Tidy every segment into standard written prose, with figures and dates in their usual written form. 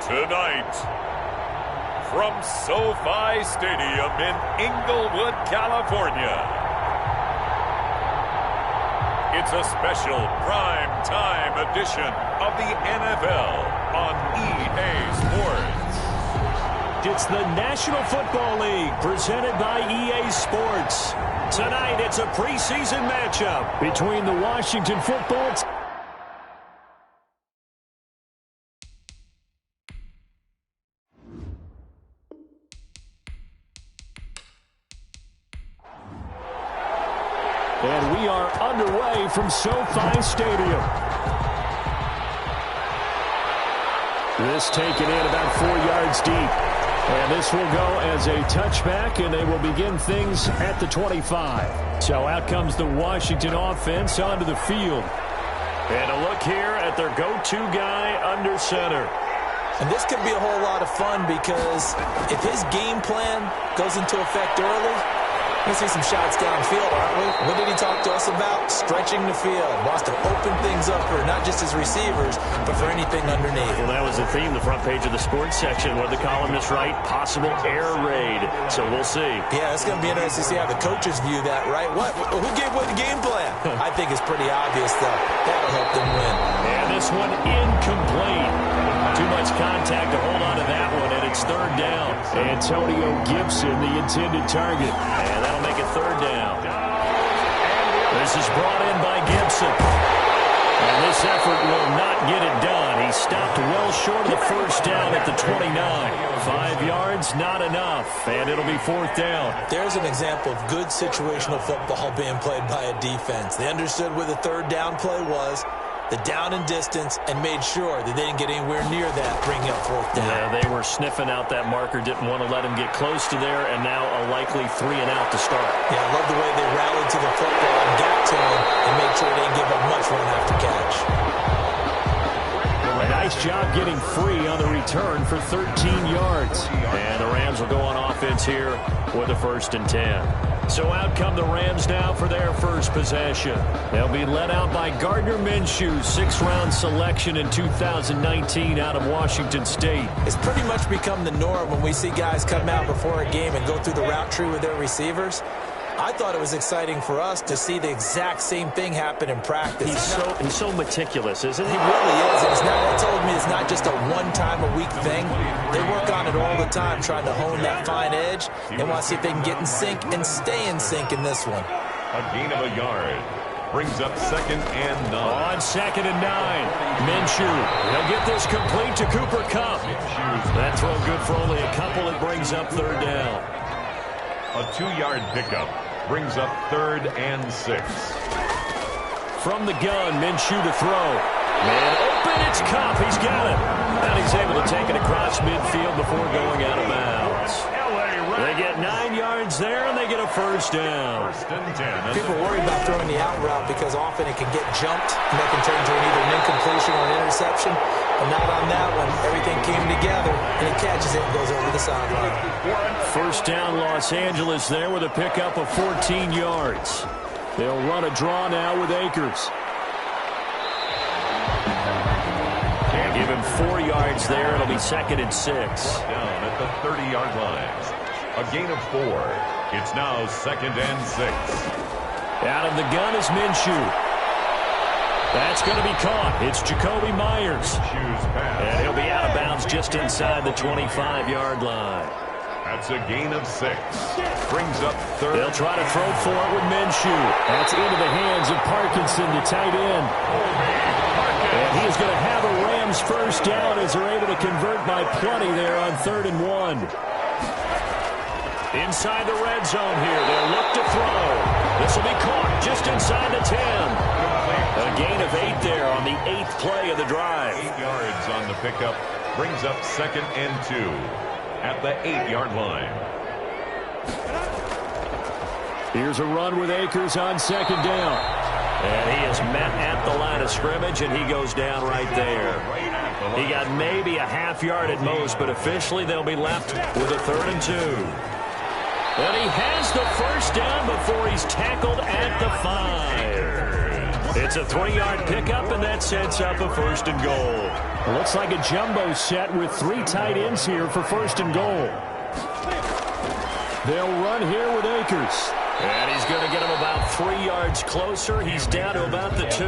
Tonight, from SoFi Stadium in Inglewood, California, it's a special prime-time edition of the NFL on EA Sports. It's the National Football League presented by EA Sports. Tonight, it's a preseason matchup between the Washington football team. And we are underway from SoFi Stadium. This taken in about 4 yards deep. And this will go as a touchback, and they will begin things at the 25. So out comes the Washington offense onto the field. And a look here at their go-to guy under center. And this could be a whole lot of fun because if his game plan goes into effect early, we're going to see some shots downfield, aren't we? What did he talk to us about? Stretching the field. Wants to open things up for not just his receivers, but for anything underneath. Well, that was the theme, the front page of the sports section, where the columnists write, possible air raid. So we'll see. Yeah, it's going to be interesting to see how the coaches view that, right? Who gave away the game plan? I think it's pretty obvious, though. That'll help them win. And this one incomplete. Too much contact to hold on to that one, and it's third down. Antonio Gibson, the intended target. And that'll make it third down. This is brought in by Gibson. And this effort will not get it done. He stopped well short of the first down at the 29. 5 yards, not enough. And it'll be fourth down. There's an example of good situational football being played by a defense. They understood where the third down play was, the down and distance, and made sure that they didn't get anywhere near that, bringing up fourth down. Yeah, they were sniffing out that marker, didn't want to let him get close to there, and now a likely 3 and out to start. Yeah, I love the way they rallied to the football and got to him and made sure they didn't give up much run after catch. A nice job getting free on the return for 13 yards. And the Rams will go on offense here with a 1st and 10. So out come the Rams now for their first possession. They'll be led out by Gardner Minshew, 6th-round selection in 2019 out of Washington State. It's pretty much become the norm when we see guys come out before a game and go through the route tree with their receivers. I thought it was exciting for us to see the exact same thing happen in practice. He's so meticulous, isn't he? He really is. And that told me it's not just a one-time-a-week thing. They work on it all the time, trying to hone that fine edge. They want to see if they can get in sync and stay in sync in this one. A gain of a yard brings up 2nd and 9. On 2nd and 9, Minshew. He'll get this complete to Cooper Kupp. That throw good for only a couple. It brings up third down. A 2-yard pickup brings up 3rd and 6. From the gun, Minshew to throw. Man open, it's Kupp. He's got it. And he's able to take it across midfield before going out of bounds. They get 9 yards there, and they get a 1st down. 1st and 10. People worry about throwing the out route because often it can get jumped, and that can turn into either an incompletion or an interception. But not on that one. Everything came together, and he catches it and goes over the sideline. 1st down, Los Angeles there with a pickup of 14 yards. They'll run a draw now with Akers. And give him 4 yards there. It'll be 2nd and 6. Down at the 30-yard line. A gain of 4. It's now 2nd and 6. Out of the gun is Minshew. That's going to be caught. It's Jacoby Myers. And he'll be out of bounds just inside the 25-yard line. That's a gain of 6. Brings up 3rd. They'll try to throw for it with Minshew. That's into the hands of Parkinson, the tight end. And he is going to have a Rams 1st down as they're able to convert by plenty there on 3rd and 1. Inside the red zone here. They'll look to throw. This will be caught just inside the 10. A gain of 8 there on the 8th play of the drive. 8 yards on the pickup. Brings up 2nd and 2 at the 8-yard line. Here's a run with Akers on 2nd down. And he is met at the line of scrimmage, and he goes down right there. He got maybe a half yard at most, but officially they'll be left with a 3rd and 2. And he has the 1st down before he's tackled at the 5. It's a 3-yard pickup, and that sets up a 1st and goal. Looks like a jumbo set with 3 tight ends here for 1st and goal. They'll run here with Akers. And he's going to get him about 3 yards closer. He's down to about the 2.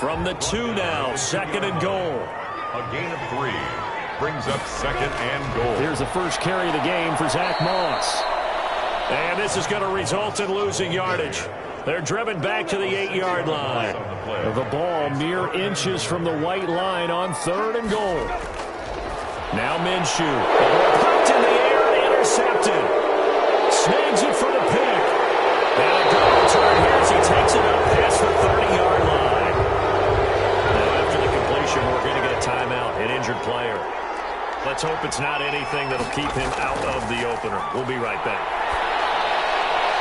From the 2 now, 2nd and goal. A gain of 3 brings up 2nd and goal. Here's the first carry of the game for Zach Moss. And this is going to result in losing yardage. They're driven back to the 8-yard line. The ball mere inches from the white line on 3rd and goal. Now Minshew. Popped in the air and intercepted. Snags it for the pick. And a good return here as he takes it up past the 30-yard line. Now after the completion, we're going to get a timeout, an injured player. Let's hope it's not anything that'll keep him out of the opener. We'll be right back.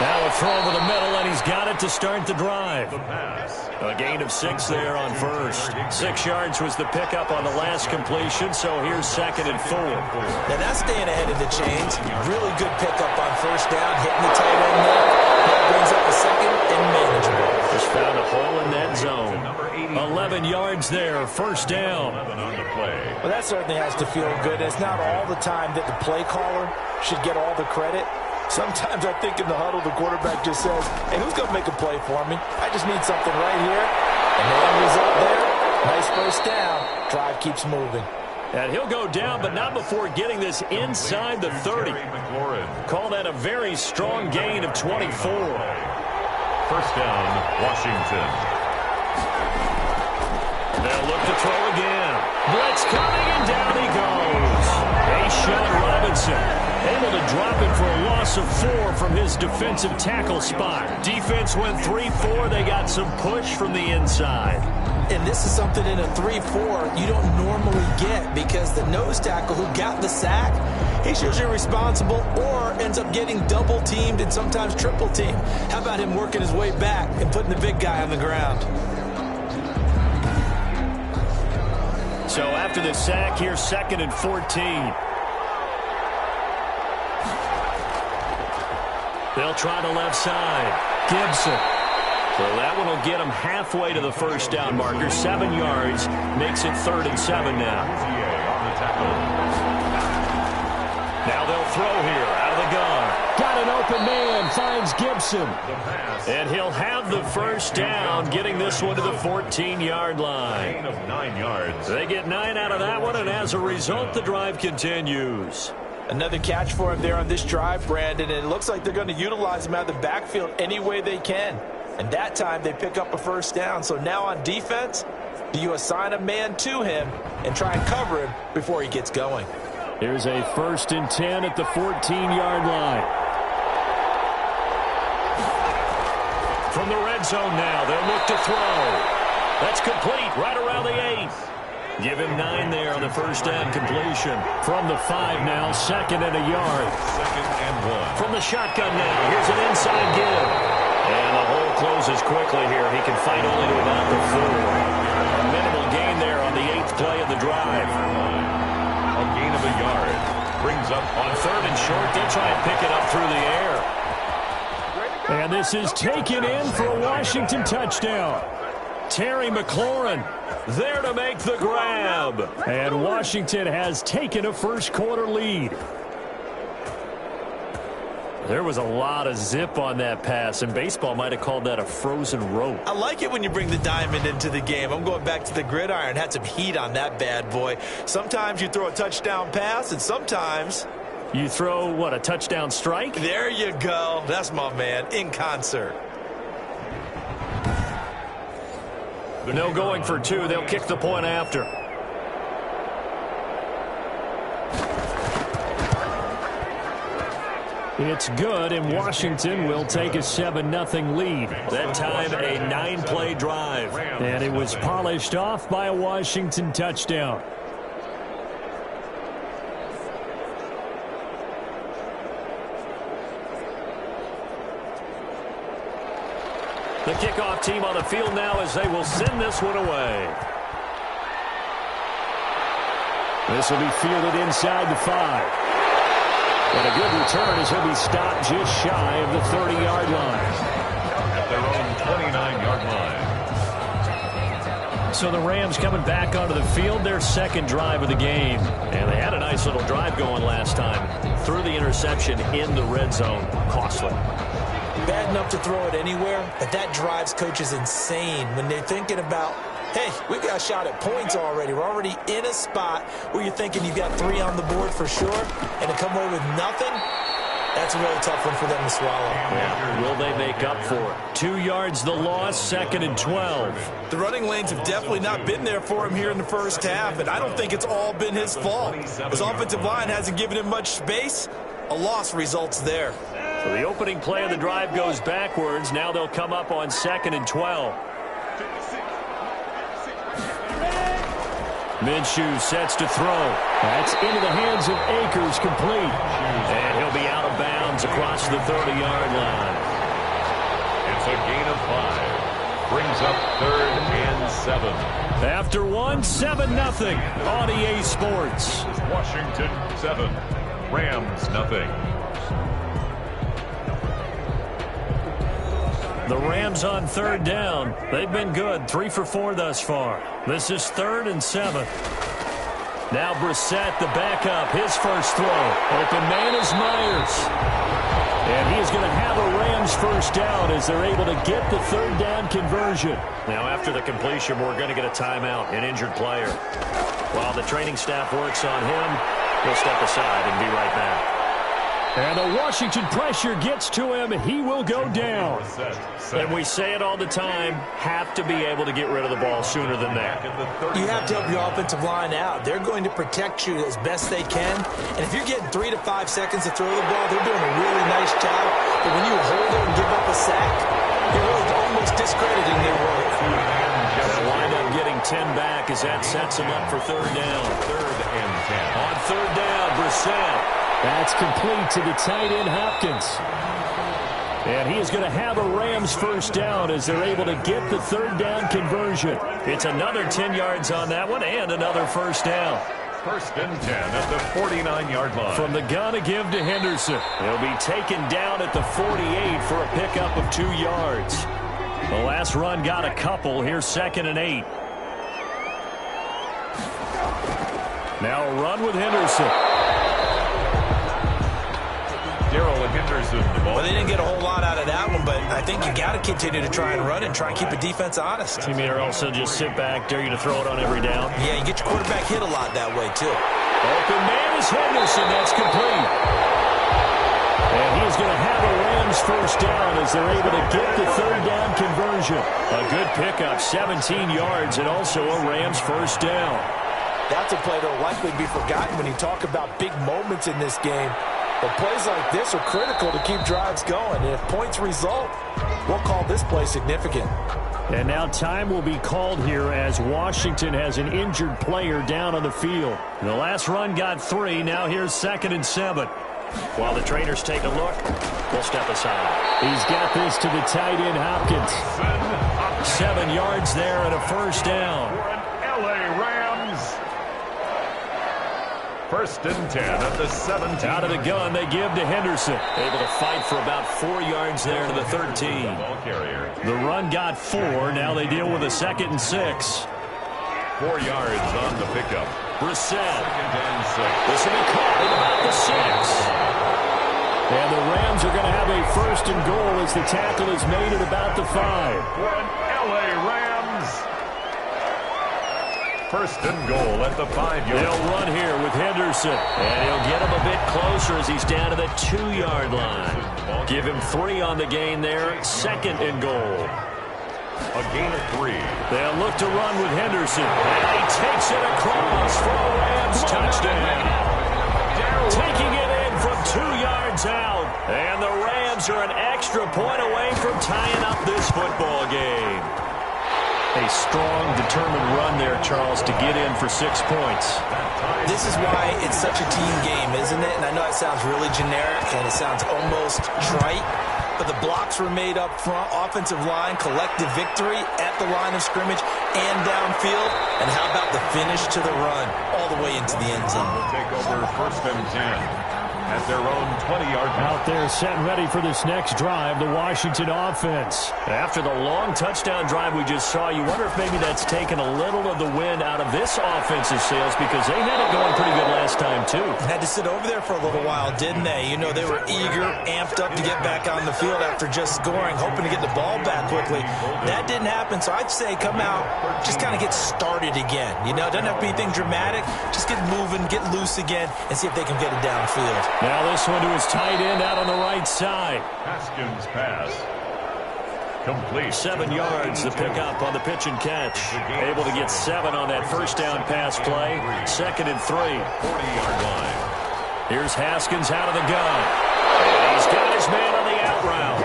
Now a throw over the middle, and he's got it to start the drive. A gain of 6 there on 1st. 6 yards was the pickup on the last completion, so here's 2nd and 4. Now that's staying ahead of the chains. Really good pickup on 1st down, hitting the tight end there. That brings up a 2nd and manageable. Just found a hole in that zone. 11 yards there, 1st down. Well, that certainly has to feel good. It's not all the time that the play caller should get all the credit. Sometimes I think in the huddle, the quarterback just says, hey, who's going to make a play for me? I just need something right here. And the end result there, nice 1st down. Drive keeps moving. And he'll go down, but not before getting this inside the 30. Call that a very strong gain of 24. 1st down, Washington. They'll look to throw again. Blitz coming, and down he goes. A'Shawn Robinson able to drop it for a loss of 4 from his defensive tackle spot. Defense went 3-4. They got some push from the inside. And this is something in a 3-4 you don't normally get because the nose tackle who got the sack, he's usually responsible or ends up getting double-teamed and sometimes triple-teamed. How about him working his way back and putting the big guy on the ground? So after the sack, here's 2nd and 14. They'll try the left side. Gibson. So that one will get him halfway to the 1st down marker. 7 yards. Makes it 3rd and 7 now. Now they'll throw here out of the gun. Got an open man. Finds Gibson. And he'll have the 1st down, getting this one to the 14-yard line. Gain of 9 yards. They get 9 out of that one, and as a result, the drive continues. Another catch for him there on this drive, Brandon, and it looks like they're going to utilize him out of the backfield any way they can. And that time they pick up a 1st down. So now on defense, do you assign a man to him and try and cover him before he gets going? Here's a 1st and 10 at the 14-yard line. From the red zone now, they'll look to throw. That's complete right around the 8. Give him 9 there on the 1st down completion. From the 5 now, 2nd and a yard. 2nd and 1. From the shotgun now, here's an inside give. And the hole closes quickly here. He can fight only to about the 4. A minimal gain there on the 8th play of the drive. A gain of a yard brings up on 3rd and short. They'll try and pick it up through the air. And this is taken in for a Washington touchdown. Terry McLaurin there to make the grab. And Washington has taken a 1st quarter lead. There was a lot of zip on that pass, and baseball might have called that a frozen rope. I like it when you bring the diamond into the game. I'm going back to the gridiron. Had some heat on that bad boy. Sometimes you throw a touchdown pass, and sometimes you throw, what, a touchdown strike? There you go. That's my man, in concert. No going for 2. They'll kick the point after. It's good, and Washington will take a 7-0 lead. That time, a 9-play drive. And it was polished off by a Washington touchdown. The kickoff team on the field now as they will send this one away. This will be fielded inside the 5. And a good return as he'll be stopped just shy of the 30-yard line. At their own 29-yard line. So the Rams coming back onto the field, their second drive of the game. And they had a nice little drive going last time. Threw the interception in the red zone. Costly. Bad enough to throw it anywhere, but that drives coaches insane when they're thinking about, hey, we've got a shot at points already. We're already in a spot where you're thinking you've got 3 on the board for sure, and to come away with nothing, that's a really tough one for them to swallow. Yeah. Will they make up for it? 2 yards the loss, 2nd and 12. The running lanes have definitely not been there for him here in the first half, and I don't think it's all been his fault. His offensive line hasn't given him much space. A loss results there. So the opening play of the drive goes backwards. Now they'll come up on 2nd and 12. Minshew sets to throw. That's into the hands of Akers, complete. And he'll be out of bounds across the 30-yard line. It's a gain of 5. Brings up 3rd and 7. After 7-0 on EA Sports. Washington 7. Rams nothing. The Rams on 3rd down. They've been good. 3 for 4 thus far. This is 3rd and 7. Now Brissett, the backup, his first throw. Open man is Myers. And he is going to have a Rams first down as they're able to get the 3rd down conversion. Now after the completion, we're going to get a timeout, an injured player. While the training staff works on him, he'll step aside and be right back. And the Washington pressure gets to him. He will go down. And we say it all the time, have to be able to get rid of the ball sooner than that. You have to help your offensive line out. They're going to protect you as best they can. And if you're getting 3 to 5 seconds to throw the ball, they're doing a really nice job. But when you hold it and give up a sack, you're really almost discrediting their work. They'll wind up getting 10 back as that sets them up for 3rd down. 3rd and 10. On 3rd down, Brissett. That's complete to the tight end, Hopkins. And he is going to have a Rams first down as they're able to get the 3rd down conversion. It's another 10 yards on that one and another first down. 1st and 10 at the 49-yard line. From the gun to give to Henderson. He'll be taken down at the 48 for a pickup of 2 yards. The last run got a couple. Here's 2nd and 8. Now a run with Henderson. Darrell Henderson, the ball. Well, they didn't get a whole lot out of that one, but I think you got to continue to try and run and try and keep the defense honest. You mean or also just sit back, dare you to throw it on every down? Yeah, you get your quarterback hit a lot that way, too. Open man is Henderson. That's complete. And he's going to have a Rams first down as they're able to get the 3rd down conversion. A good pickup, 17 yards, and also a Rams first down. That's a play that will likely be forgotten when you talk about big moments in this game. But plays like this are critical to keep drives going. And if points result, we'll call this play significant. And now time will be called here as Washington has an injured player down on the field. The last run got 3. Now here's 2nd and 7. While the trainers take a look, we'll step aside. He's got this to the tight end, Hopkins. 7 yards there and a first down. LA Rams. 1st and 10 at the 17. Out of the gun, they give to Henderson. Able to fight for about 4 yards there to the 13. The run got 4. Now they deal with a 2nd and 6. 4 yards on the pickup. Brissett. 2nd and 6. This will be caught at about the 6. And the Rams are going to have a 1st and goal as the tackle is made at about the 5. For an LA Rams. 1st and goal at the 5-yard line. They'll run here with Henderson. And he'll get him a bit closer as he's down to the 2-yard line. Give him 3 on the gain there. 2nd and goal. A gain of 3. They'll look to run with Henderson. And he takes it across for a Rams touchdown. Taking it in from 2 yards out. And the Rams are an extra point away from tying up this football game. A strong, determined run there, Charles, to get in for 6 points. This is why it's such a team game, isn't it? And I know it sounds really generic and it sounds almost trite, but the blocks were made up front, offensive line, collective victory at the line of scrimmage and downfield. And how about the finish to the run all the way into the end zone? We'll take over 1st and 10. at their own 20-yard line. Out there setting ready for this next drive, the Washington offense. After the long touchdown drive we just saw, you wonder if maybe that's taken a little of the wind out of this offensive sails, because they had it going pretty good last time too. Had to sit over there for a little while, didn't they? You know, they were eager, amped up to get back on the field after just scoring, hoping to get the ball back quickly. That didn't happen, so I'd say come out, just kind of get started again. You know, it doesn't have to be anything dramatic. Just get moving, get loose again, and see if they can get it downfield. Now this one to his tight end out on the right side. Haskins pass. Complete. 7 yards to pick up on the pitch and catch. Able to get 7 on that first down pass play. 2nd and 3. 40-yard line. Here's Haskins out of the gun. And he's got his man on the out route.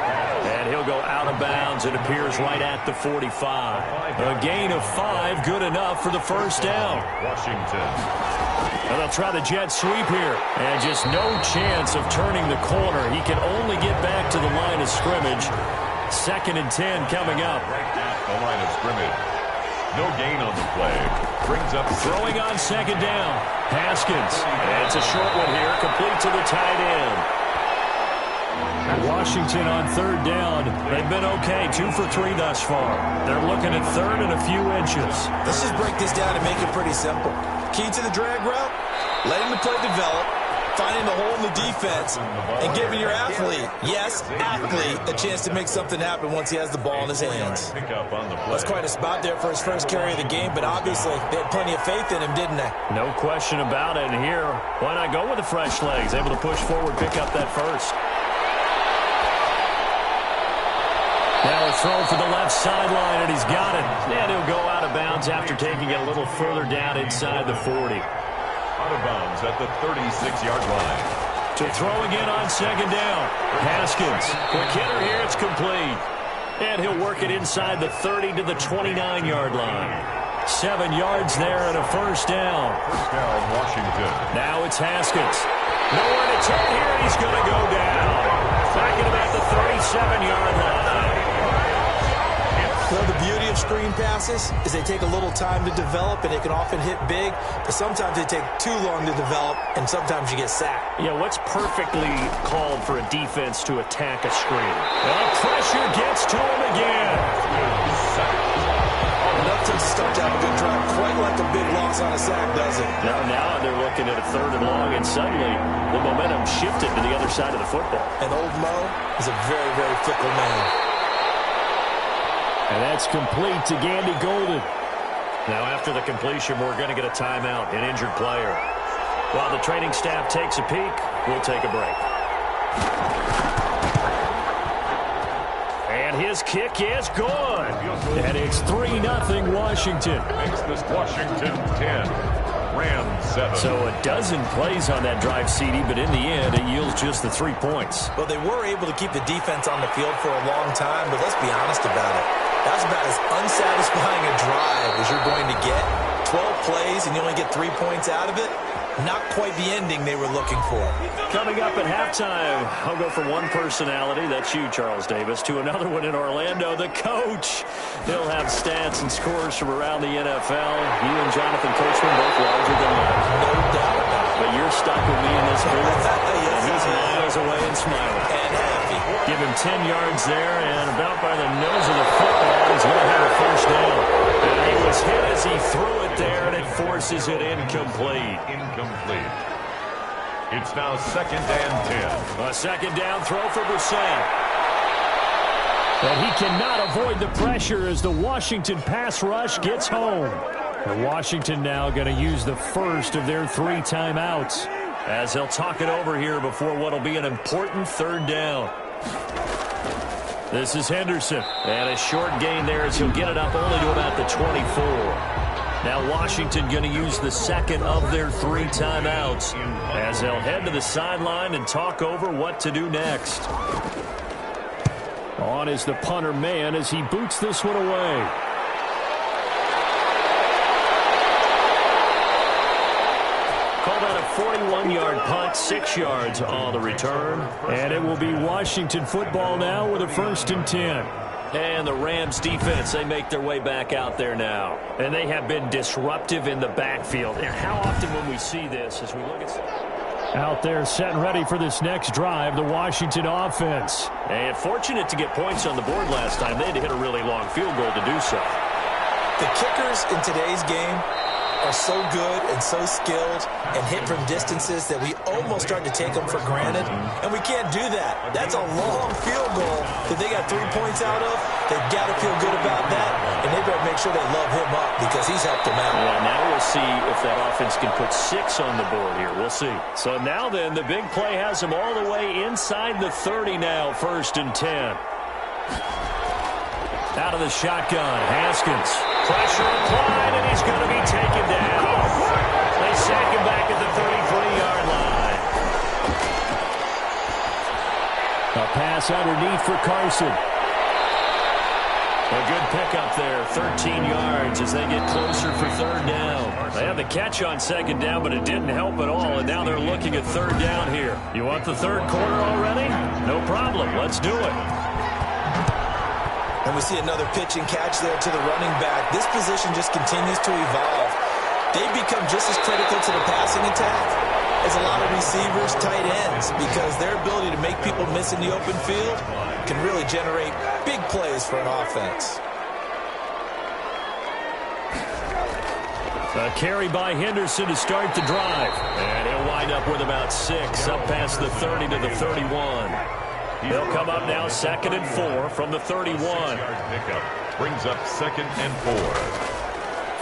And he'll go out of bounds. It appears right at the 45. A gain of 5, good enough for the first down. Washington. And they'll try the jet sweep here. And just no chance of turning the corner. He can only get back to the line of scrimmage. 2nd and 10 coming up. Right at the line of scrimmage. No gain on the play. Brings up throwing on 2nd down. Haskins. And it's a short one here. Complete to the tight end. Washington on 3rd down. They've been okay. 2 for 3 thus far. They're looking at 3rd and a few inches. Let's just break this down and make it pretty simple. Key to the drag route, letting the play develop, finding the hole in the defense, and giving your athlete, yes, athlete, a chance to make something happen once he has the ball in his hands. pick up on the play. That's quite a spot there for his first carry of the game, but obviously they had plenty of faith in him, didn't they? No question about it. And here, why not go with the fresh legs? Able to push forward, pick up that first. Now a throw for the left sideline, and he's got it. And he'll go out of bounds after taking it a little further down inside the 40. Out of bounds at the 36-yard line. To throw again on 2nd down. Haskins. Quick hitter here. It's complete. And he'll work it inside the 30 to the 29-yard line. 7 yards there and a first down. First down, Washington. Now it's Haskins. Nowhere to turn here, and he's going to go down. Back at about the 37-yard line. Well, the beauty of screen passes is they take a little time to develop, and they can often hit big, but sometimes they take too long to develop, and sometimes you get sacked. Yeah, what's perfectly called for a defense to attack a screen? Well, pressure gets to him again. Enough to start to have a good drive, quite like a big loss on a sack, does it? Now they're looking at a 3rd and long, and suddenly the momentum shifted to the other side of the football. And old Mo is a very, very fickle man. And that's complete to Gandy Golden. Now after the completion, we're going to get a timeout, an injured player. While the training staff takes a peek, we'll take a break. And his kick is good. And it's 3-0 Washington. Makes this Washington 10. Rams 7. So a dozen plays on that drive, CD, but in the end, it yields just the 3 points. Well, they were able to keep the defense on the field for a long time, but let's be honest about it. That's about as unsatisfying a drive as you're going to get. 12 plays and you only get 3 points out of it. Not quite the ending they were looking for. Coming up at halftime, I'll go from one personality, that's you, Charles Davis, to another one in Orlando, the coach. He'll have stats and scores from around the NFL. You and Jonathan Coachman both larger than life. No doubt about it. But you're stuck with me in this booth. Yes, and he's miles away and smiling. And happy. Give him 10 yards there, and about by the nose of the football, he's going to have a first down. And he was hit as he threw it there, and it forces it incomplete. Incomplete. It's now 2nd and 10. A 2nd down throw for Brissett. But he cannot avoid the pressure as the Washington pass rush gets home. And Washington now going to use the first of their 3 timeouts, as he'll talk it over here before what will be an important 3rd down. This is Henderson. And a short gain there as he'll get it up only to about the 24. Now Washington going to use the 2nd of their 3 timeouts, as they'll head to the sideline and talk over what to do next. On is the punter man as he boots this one away. Called out a 41-yard punt, 6 yards on the return. And it will be Washington football now with a 1st and 10. And the Rams defense, they make their way back out there now. And they have been disruptive in the backfield. And how often when we see this as we look at... Out there set and ready for this next drive, the Washington offense. And fortunate to get points on the board last time. They had to hit a really long field goal to do so. The kickers in today's game are so good and so skilled and hit from distances that we almost start to take them for granted, and we can't do that. That's a long field goal that they got 3 points out of. They've got to feel good about that, and they better make sure they love him up because he's helped them out. Well, now we'll see if that offense can put 6 on the board here. We'll see. So now then, the big play has them all the way inside the 30 now, 1st and 10. Out of the shotgun, Haskins. Pressure applied, and he's going to be taken down. They sack him back at the 33-yard line. A pass underneath for Carson. A good pickup there, 13 yards as they get closer for 3rd down. They had the catch on 2nd down, but it didn't help at all, and now they're looking at 3rd down here. You want the 3rd quarter already? No problem. Let's do it. And we see another pitch and catch there to the running back. This position just continues to evolve. They become just as critical to the passing attack as a lot of receivers, tight ends, because their ability to make people miss in the open field can really generate big plays for an offense. A carry by Henderson to start the drive. And he'll wind up with about 6 up past the 30 to the 31. They'll come up now 2nd and 4 from the 31. Pickup brings up 2nd and 4.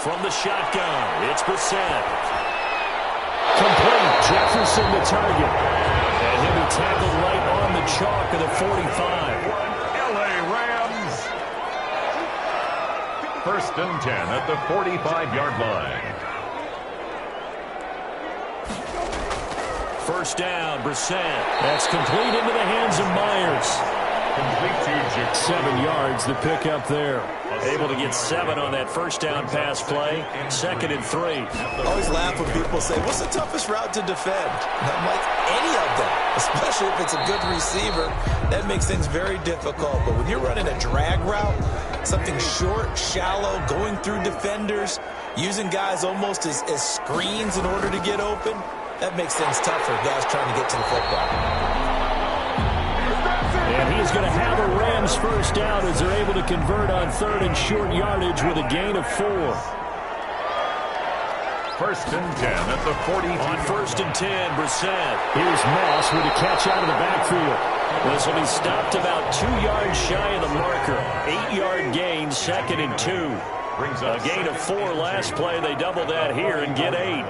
From the shotgun, it's Brissett. Complete. Jefferson the target. And he'll be tackled right on the chalk of the 45. LA Rams. 1st and 10 at the 45-yard line. 1st down, Brissett. That's complete into the hands of Myers. Complete to Jacoby. 7 yards, the pickup there. Able to get 7 on that 1st down pass play. 2nd and 3. I always laugh when people say, what's the toughest route to defend? And I'm like, any of them, especially if it's a good receiver. That makes things very difficult. But when you're running a drag route, something short, shallow, going through defenders, using guys almost as screens in order to get open, that makes things tough for guys trying to get to the football. And he's going to have a Rams 1st down as they're able to convert on 3rd and short yardage with a gain of 4. 1st and 10 at the 40. On 1st and 10, Brissett. Here's Moss with a catch out of the backfield. This will be stopped about 2 yards shy of the marker. 8-yard gain, 2nd and 2. A gain of 4 last play. They double that here and get 8.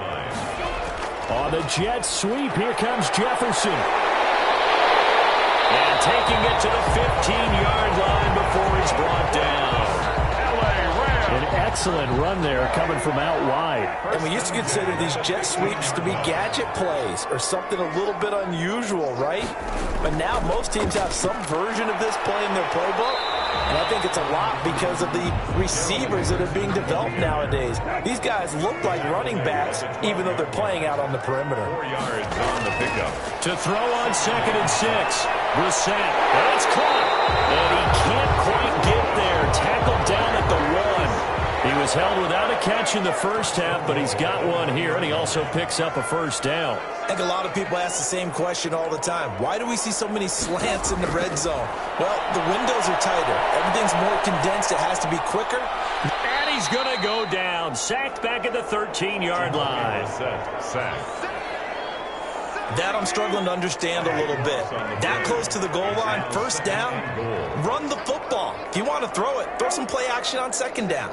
On the jet sweep, here comes Jefferson. And taking it to the 15-yard line before he's brought down. An excellent run there coming from out wide. And we used to consider these jet sweeps to be gadget plays or something a little bit unusual, right? But now most teams have some version of this play in their playbook. And I think it's a lot because of the receivers that are being developed nowadays. These guys look like running backs, even though they're playing out on the perimeter. 4 yards on the pickup. To throw on 2nd and 6. Brissett. That's caught. And he can't quite get there. Tackled down at the 1. He was held without a catch in the 1st half, but he's got one here, and he also picks up a 1st down. I think a lot of people ask the same question all the time. Why do we see so many slants in the red zone? Well, the windows are tighter. Everything's more condensed. It has to be quicker. And he's going to go down. Sacked back at the 13-yard line. Sack. That I'm struggling to understand a little bit. That close to the goal line, 1st down, run the football. If you want to throw it, throw some play action on 2nd down.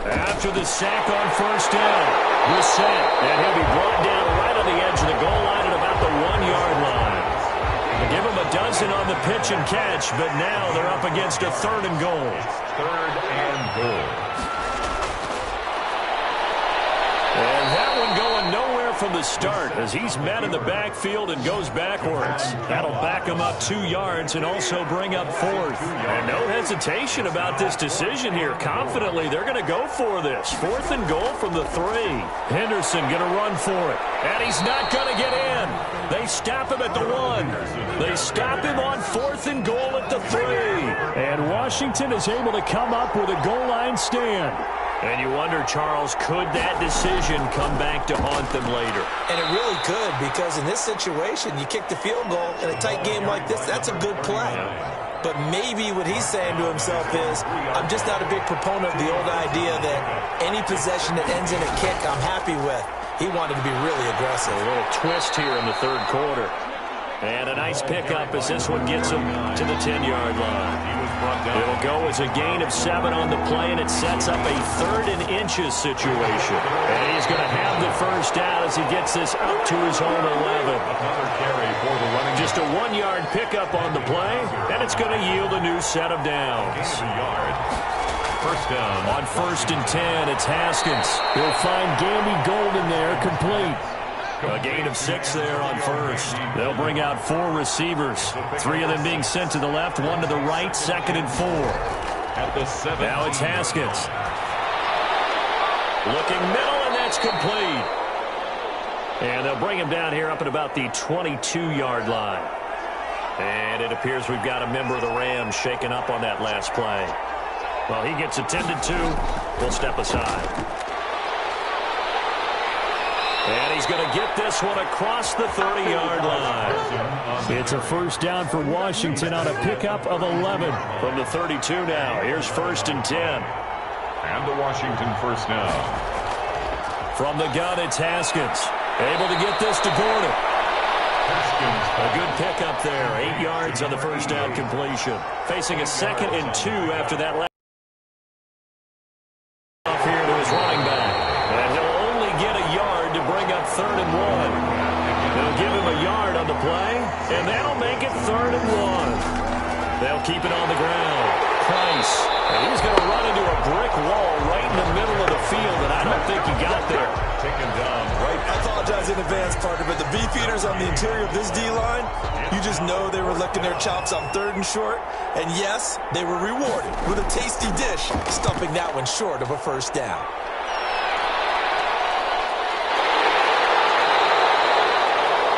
After the sack on 1st down, Brissett, and he'll be brought down right on the edge of the goal line at about the 1-yard line. They give him a dozen on the pitch and catch, but now they're up against a 3rd and goal. 3rd and goal. And that one going nowhere from the start as he's met in the backfield and goes backwards. That'll back him up 2 yards and also bring up 4th. And no hesitation about this decision here. Confidently, they're going to go for this. 4th and goal from the 3. Henderson going to run for it. And he's not going to get in. They stop him at the 1. They stop him on 4th and goal at the 3. And Washington is able to come up with a goal line stand. And you wonder, Charles, could that decision come back to haunt them later? And it really could, because in this situation, you kick the field goal in a tight game like this, that's a good play. But maybe what he's saying to himself is, I'm just not a big proponent of the old idea that any possession that ends in a kick I'm happy with. He wanted to be really aggressive. A little twist here in the third quarter. And a nice pickup as this one gets him to the 10-yard line. It'll go as a gain of 7 on the play, and it sets up a 3rd and inches situation. And he's going to have the first down as he gets this up to his own 11. Just a 1-yard pickup on the play, and it's going to yield a new set of downs. First down. On 1st and 10, it's Haskins. He'll find Gandy Golden there, complete. A gain of 6 there on 1st. They'll bring out 4 receivers. 3 of them being sent to the left, 1 to the right, 2nd and 4. At the 7. Now it's Haskins. Looking middle, and that's complete. And they'll bring him down here up at about the 22-yard line. And it appears we've got a member of the Rams shaken up on that last play. Well, he gets attended to. We'll step aside. And he's going to get this one across the 30-yard line. It's a first down for Washington on a pickup of 11. From the 32 now. Here's 1st and 10. And the Washington first down. From the gun, it's Haskins. Able to get this to Gordon. A good pickup there. 8 yards on the first down completion. Facing a 2nd and 2 after that last off here to his running back. And he'll only get a yard to bring up 3rd and 1. They'll give him a yard on the play, and that'll make it 3rd and 1. They'll keep it on the ground. Price. And he's going to run into a brick wall right in the middle of the field, and I don't think he got there. Taken down right. I apologize in advance, partner, but the beefeaters on the interior of this D-line, you just know they were licking their chops on 3rd and short. And yes, they were rewarded with a tasty dish, stuffing that one short of a first down.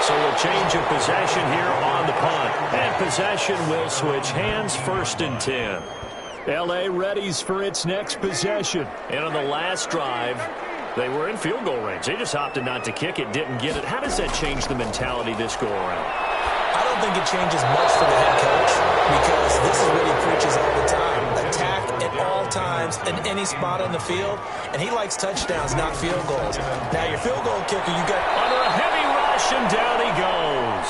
So a change of possession here on the punt. And possession will switch hands, 1st and 10. L.A. readies for its next possession. And on the last drive, they were in field goal range. They just opted not to kick it, didn't get it. How does that change the mentality this go around? I don't think it changes much for the head coach, because this is what he preaches all the time. Attack at all times in any spot on the field, and he likes touchdowns, not field goals. Now, your field goal kicker, you got under a heavy rush, and down he goes.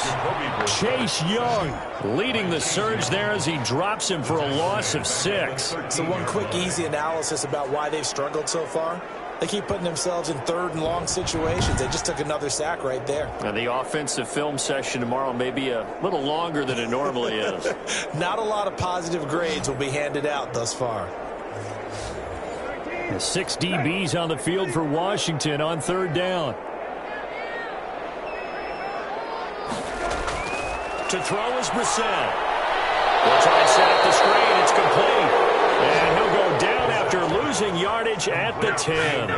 Chase Young leading the surge there as he drops him for a loss of 6. So one quick, easy analysis about why they've struggled so far. They keep putting themselves in 3rd and long situations. They just took another sack right there. And the offensive film session tomorrow may be a little longer than it normally is. Not a lot of positive grades will be handed out thus far. The 6 DBs on the field for Washington on 3rd down. To throw is Brissett. We'll try and set up the screen. It's complete. And he'll go down after losing yardage at the 10.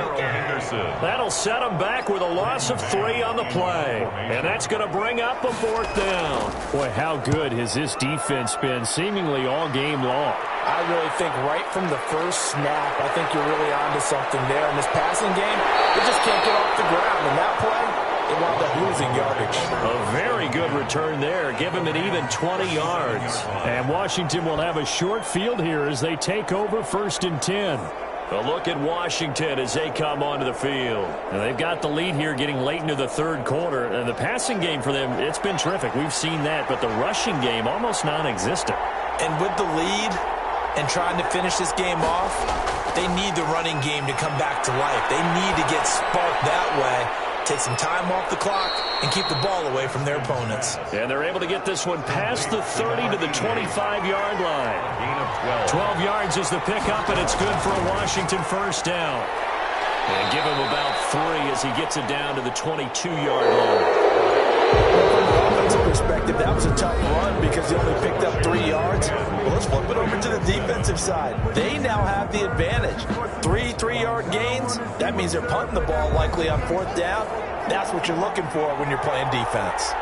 That'll set him back with a loss of 3 on the play. And that's going to bring up a 4th down. Boy, how good has this defense been seemingly all game long? I really think right from the first snap, I think you're really onto something there. In this passing game, they just can't get off the ground. In that play, they wound up losing yardage. A very good return there. Give him an even 20 yards. And Washington will have a short field here as they take over 1st and 10. A look at Washington as they come onto the field. And they've got the lead here getting late into the 3rd quarter. And the passing game for them, it's been terrific. We've seen that. But the rushing game, almost non-existent. And with the lead and trying to finish this game off, they need the running game to come back to life. They need to get sparked that way. Take some time off the clock and keep the ball away from their opponents. And they're able to get this one past the 30 to the 25-yard line. Gain of 12 yards is the pickup, and it's good for a Washington first down. And give him about 3 as he gets it down to the 22-yard line. From an offensive perspective, that was a tough run because they only picked up 3 yards. Well, let's flip it over to the defensive side. They now have the advantage. 3 3-yard gains, that means they're punting the ball likely on 4th down. That's what you're looking for when you're playing defense.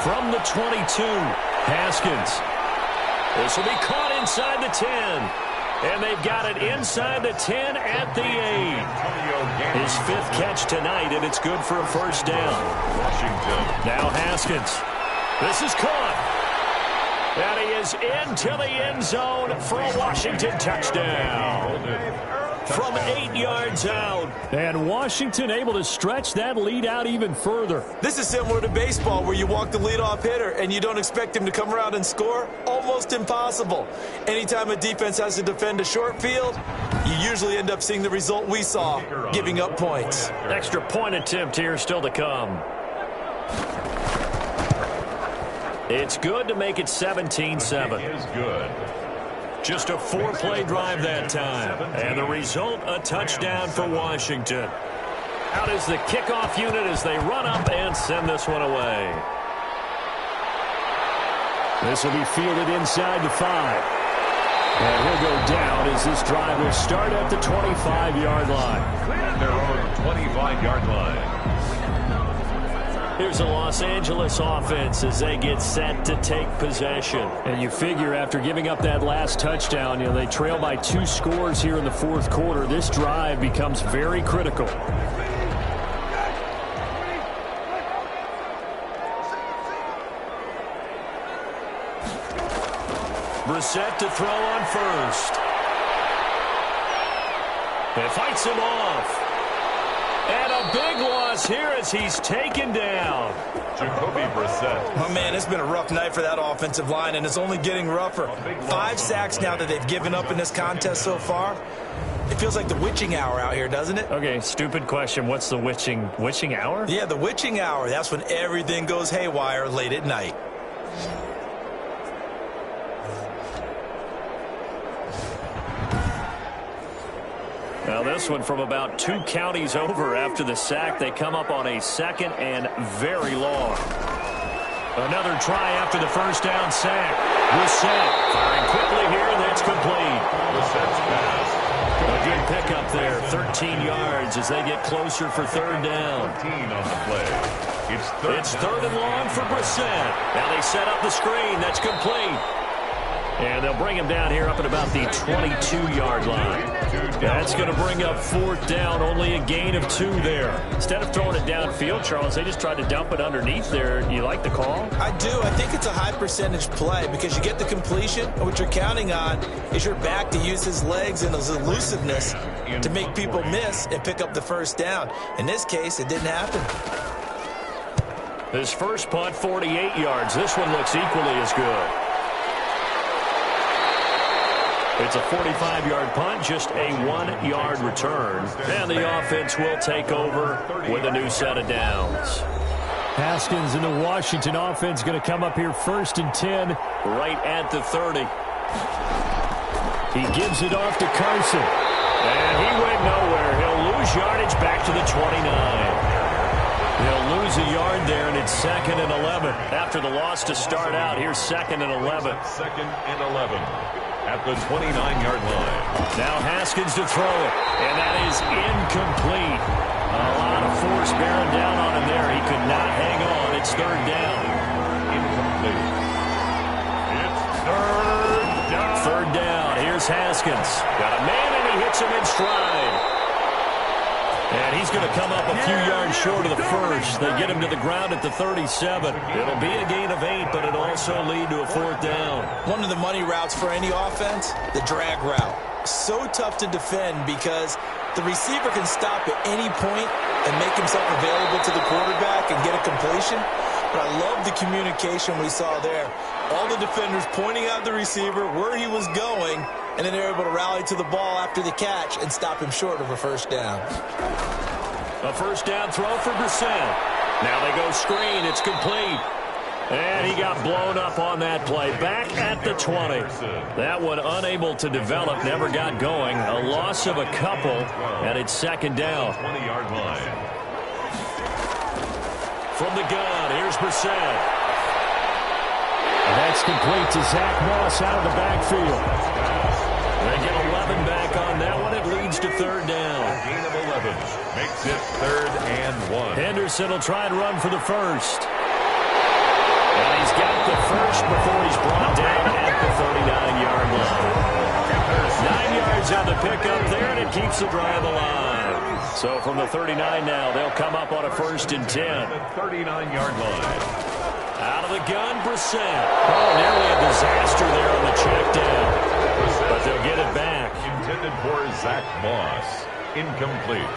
From the 22, Haskins. This will be caught inside the 10. And they've got it inside the 10 at the 8. His 5th catch tonight, and it's good for a first down. Now Haskins. This is caught. And he is into the end zone for a Washington touchdown. From 8 yards out. And Washington able to stretch that lead out even further. This is similar to baseball where you walk the leadoff hitter and you don't expect him to come around and score. Almost impossible. Anytime a defense has to defend a short field, you usually end up seeing the result we saw, giving up points. Extra point attempt here still to come. It's good to make it 17-7. It is good. Just a 4-play drive that time. And the result, a touchdown for Washington. Out is the kickoff unit as they run up and send this one away. This will be fielded inside the 5. And he'll go down as this drive will start at the 25-yard line. Their own 25-yard line. Here's the Los Angeles offense as they get set to take possession. And you figure after giving up that last touchdown, they trail by 2 scores here in the 4th quarter. This drive becomes very critical. Brissett to throw on first. It fights him off. And a big loss here as he's taken down. Jacoby Brissett. Oh, man, it's been a rough night for that offensive line, and it's only getting rougher. 5 sacks now that they've given up in this contest so far. It feels like the witching hour out here, doesn't it? Okay, stupid question. What's the witching hour? Yeah, the witching hour. That's when everything goes haywire late at night. Now this one from about 2 counties over after the sack. They come up on a 2nd and very long. Another try after the first down sack. Brissett firing quickly here, and that's complete. Brissett's pass. A good pickup there, 13 yards as they get closer for 3rd down. 13 on the play. It's 3rd and long for Brissett. Now they set up the screen. That's complete. And they'll bring him down here up at about the 22-yard line. That's going to bring up 4th down, only a gain of 2 there. Instead of throwing it downfield, Charles, they just tried to dump it underneath there. You like the call? I do. I think it's a high-percentage play because you get the completion, and what you're counting on is your back to use his legs and his elusiveness to make people miss and pick up the first down. In this case, it didn't happen. His first punt, 48 yards. This one looks equally as good. It's a 45-yard punt, just a 1-yard return. And the offense will take over with a new set of downs. Haskins and the Washington offense going to come up here 1st and 10. Right at the 30. He gives it off to Carson. And he went nowhere. He'll lose yardage back to the 29. He'll lose a yard there, and it's 2nd and 11. After the loss to start out, here's 2nd and 11. 2nd and 11. At the 29-yard line. Now Haskins to throw it, and that is incomplete. A lot of force bearing down on him there. He could not hang on. It's 3rd down. Incomplete. It's 3rd down. 3rd down. Here's Haskins. Got a man, and he hits him in stride. And he's going to come up a few yards short of the first. They get him to the ground at the 37. It'll be a gain of 8, but it'll also lead to a 4th down. One of the money routes for any offense, the drag route. So tough to defend because the receiver can stop at any point and make himself available to the quarterback and get a completion. But I love the communication we saw there. All the defenders pointing out the receiver, where he was going, and then they're able to rally to the ball after the catch and stop him short of a first down. A first down throw for Brissett. Now they go screen. It's complete. And he got blown up on that play. Back at the 20. That one unable to develop, never got going. A loss of a couple, and it's 2nd down. 20-yard line. From the gun, here's Brissett. That's complete to Zach Moss out of the backfield. They get 11 back on that one. It leads to 3rd down. Gain of 11 makes it 3rd and 1. Henderson will try and run for the first. And he's got the first before he's brought down at the on the pickup there, and it keeps the drive alive. So from the 39 now, they'll come up on a 1st and 10. The 39-yard line. Out of the gun, Brissett. Oh, nearly a disaster there on the check down. But they'll get it back. Intended for Zach Moss. Incomplete.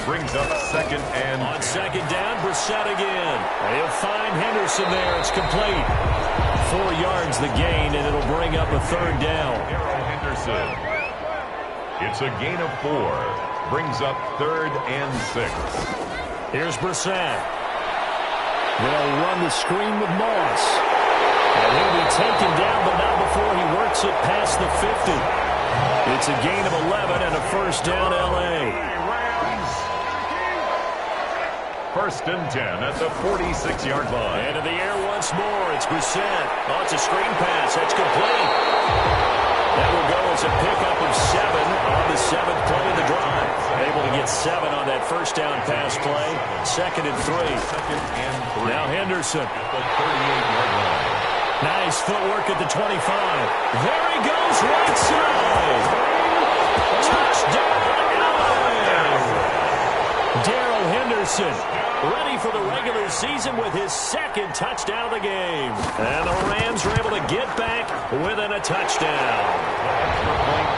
Brings up 2nd and... On 2nd down, Brissett again. He'll find Henderson there. It's complete. 4 yards the gain, and it'll bring up a 3rd down. Henderson. It's a gain of 4. Brings up 3rd and 6. Here's Brissett. They'll run the screen with Moss. And he'll be taken down, but not before he works it past the 50. It's a gain of 11 and a 1st down, L.A. 1st and 10 at the 46-yard line. Into the air once more. It's Brissett. Oh, it's a screen pass. That's complete. That will go as a pickup of 7 on the 7th play of the drive. Able to get 7 on that 1st down pass play. 2nd and 3. 2nd and 3. Now Henderson. At the 38-yard line. Nice footwork at the 25. There he goes, right side. Touchdown, LA. Darrell Henderson, ready for the regular season with his 2nd touchdown of the game. And the Rams are able to get back within a touchdown.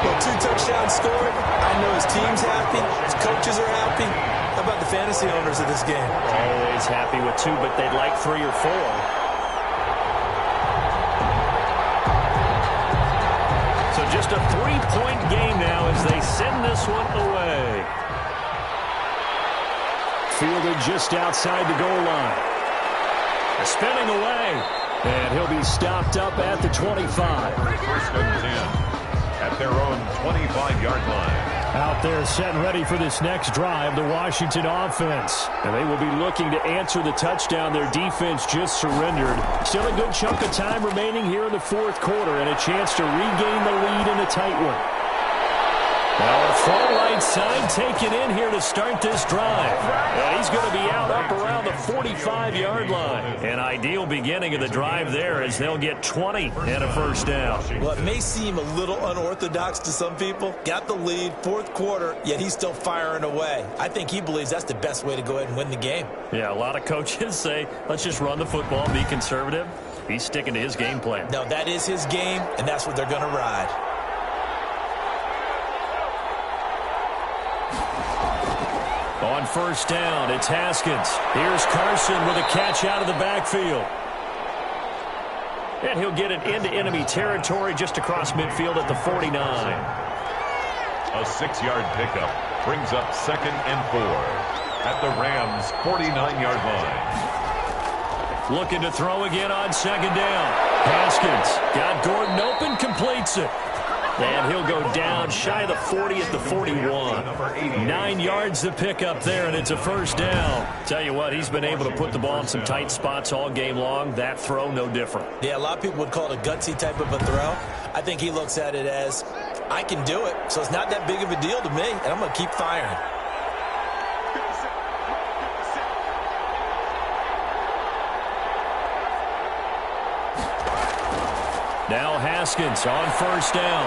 Well, 2 touchdowns scored. I know his team's happy. His coaches are happy. How about the fantasy owners of this game? Always happy with 2, but they'd like 3 or 4. So just a 3-point game now as they send this one away. Fielded just outside the goal line. Spinning away. And he'll be stopped up at the 25. 1st and 10 at their own 25-yard line. Out there set and ready for this next drive, the Washington offense. And they will be looking to answer the touchdown their defense just surrendered. Still a good chunk of time remaining here in the 4th quarter and a chance to regain the lead in a tight one. Now a full right side taken in here to start this drive. And he's going to be out up around the 45-yard line. An ideal beginning of the drive there as they'll get 20 and a 1st down. Well, it may seem a little unorthodox to some people. Got the lead, 4th quarter, yet he's still firing away. I think he believes that's the best way to go ahead and win the game. Yeah, a lot of coaches say, let's just run the football and be conservative. He's sticking to his game plan. No, that is his game, and that's what they're going to ride. On 1st down, it's Haskins. Here's Carson with a catch out of the backfield. And he'll get it into enemy territory just across midfield at the 49. A 6-yard pickup brings up 2nd and 4 at the Rams' 49-yard line. Looking to throw again on 2nd down. Haskins got Gordon open, completes it. And he'll go down shy of the 40 at the 41. 9 yards to pick up there, and it's a 1st down. Tell you what, he's been able to put the ball in some tight spots all game long. That throw, no different. Yeah, a lot of people would call it a gutsy type of a throw. I think he looks at it as, I can do it, so it's not that big of a deal to me, and I'm going to keep firing. Now Haskins on 1st down.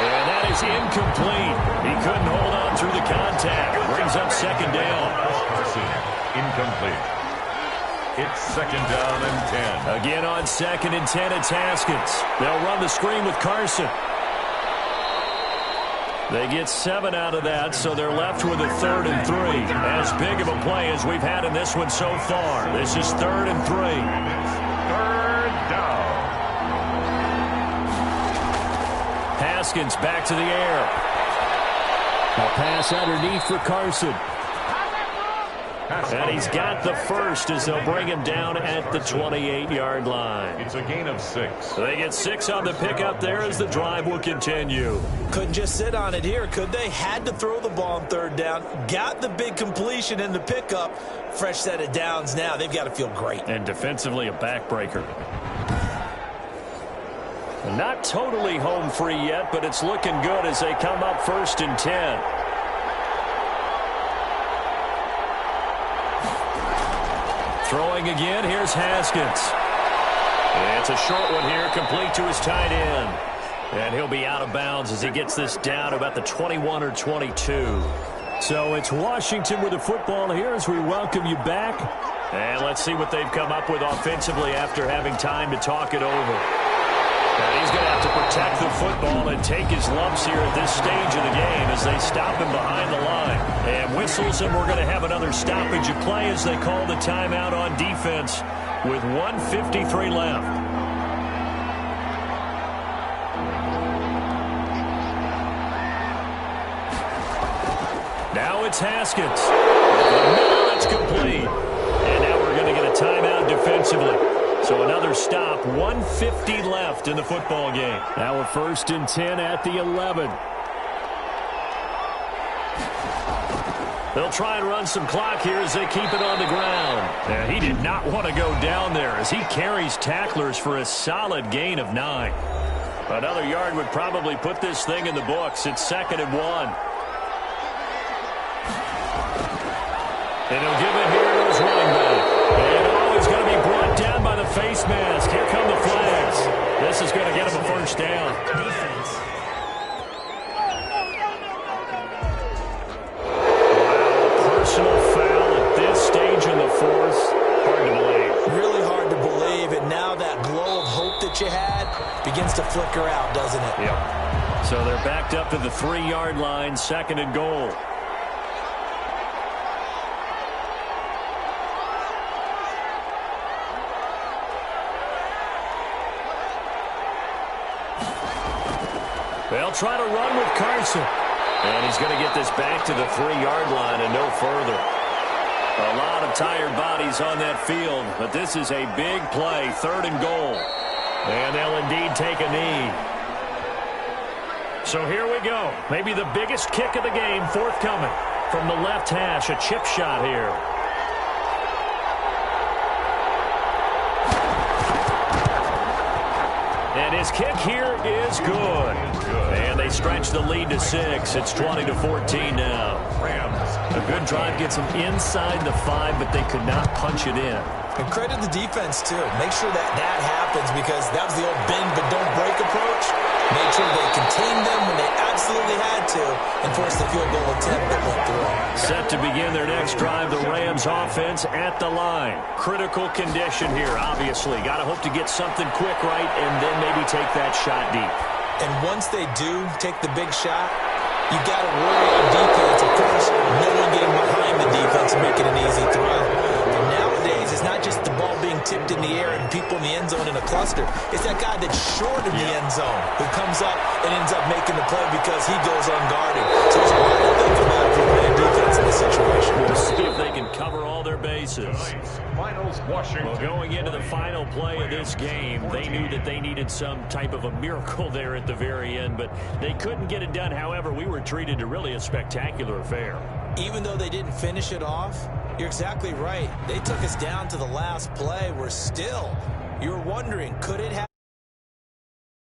And that is incomplete. He couldn't hold on through the contact. Brings up 2nd down. Incomplete. It's 2nd down and 10. Again on 2nd and 10, it's Haskins. They'll run the screen with Carson. They get 7 out of that, so they're left with a 3rd and 3. As big of a play as we've had in this one so far. This is 3rd and 3. 3rd down. Haskins back to the air. A pass underneath for Carson. And he's got the 1st as they'll bring him down at the 28-yard line. It's a gain of 6. They get 6 on the pickup there as the drive will continue. Couldn't just sit on it here, could they? Had to throw the ball on 3rd down. Got the big completion in the pickup. Fresh set of downs now. They've got to feel great. And defensively a backbreaker. Not totally home free yet, but it's looking good as they come up 1st and 10. Throwing again, here's Haskins. It's a short one here, complete to his tight end. And he'll be out of bounds as he gets this down to about the 21 or 22. So it's Washington with the football here as we welcome you back. And let's see what they've come up with offensively after having time to talk it over. Now he's going to have to protect the football and take his lumps here at this stage of the game as they stop him behind the line. And whistles, and we're going to have another stoppage of play as they call the timeout on defense with 1:53 left. Now it's Haskins. No, it's complete. And now we're going to get a timeout defensively. So another stop, 1:50 left in the football game. Now a 1st and 10 at the 11. They'll try and run some clock here as they keep it on the ground. And he did not want to go down there as he carries tacklers for a solid gain of 9. Another yard would probably put this thing in the books. It's 2nd and 1. And he'll give it here to his running back. And he's going to be brought down by the face mask. Here come the flags. This is going to get him a 1st down. Defense. Wow, personal foul at this stage in the 4th. Hard to believe. Really hard to believe. And now that glow of hope that you had begins to flicker out, doesn't it? Yep. So they're backed up to the 3-yard line, 2nd and goal. They'll try to run with Carson. And he's going to get this back to the 3-yard line and no further. A lot of tired bodies on that field, but this is a big play, 3rd and goal. And they'll indeed take a knee. So here we go. Maybe the biggest kick of the game forthcoming from the left hash. A chip shot here. And his kick here is good. And they stretch the lead to 6. It's 20-14 now. A good drive gets them inside the 5, but they could not punch it in. And credit the defense, too. Make sure that happens because that was the old bend but don't break approach. Made sure they contained them when they absolutely had to and forced the field goal attempt that went through. Set to begin their next drive, the Rams offense at the line. Critical condition here, obviously. Got to hope to get something quick right and then maybe take that shot deep. And once they do take the big shot, you got to worry on defense. Of course, no one getting behind the defense and making an easy throw. And nowadays, it's not just the ball being tipped in the air and people in the end zone in a cluster. It's that guy that's short in the end zone who comes up and ends up making the play because he goes unguarded. So there's a lot to think about if you're playing defense in this situation. We'll see if they can cover all their bases. Well, going into the final play of this game, they knew that they needed some type of a miracle there at the very end, but they couldn't get it done. However, we were treated to really a spectacular affair. Even though they didn't finish it off, you're exactly right. They took us down to the last play. We're still, you're wondering, could it happen?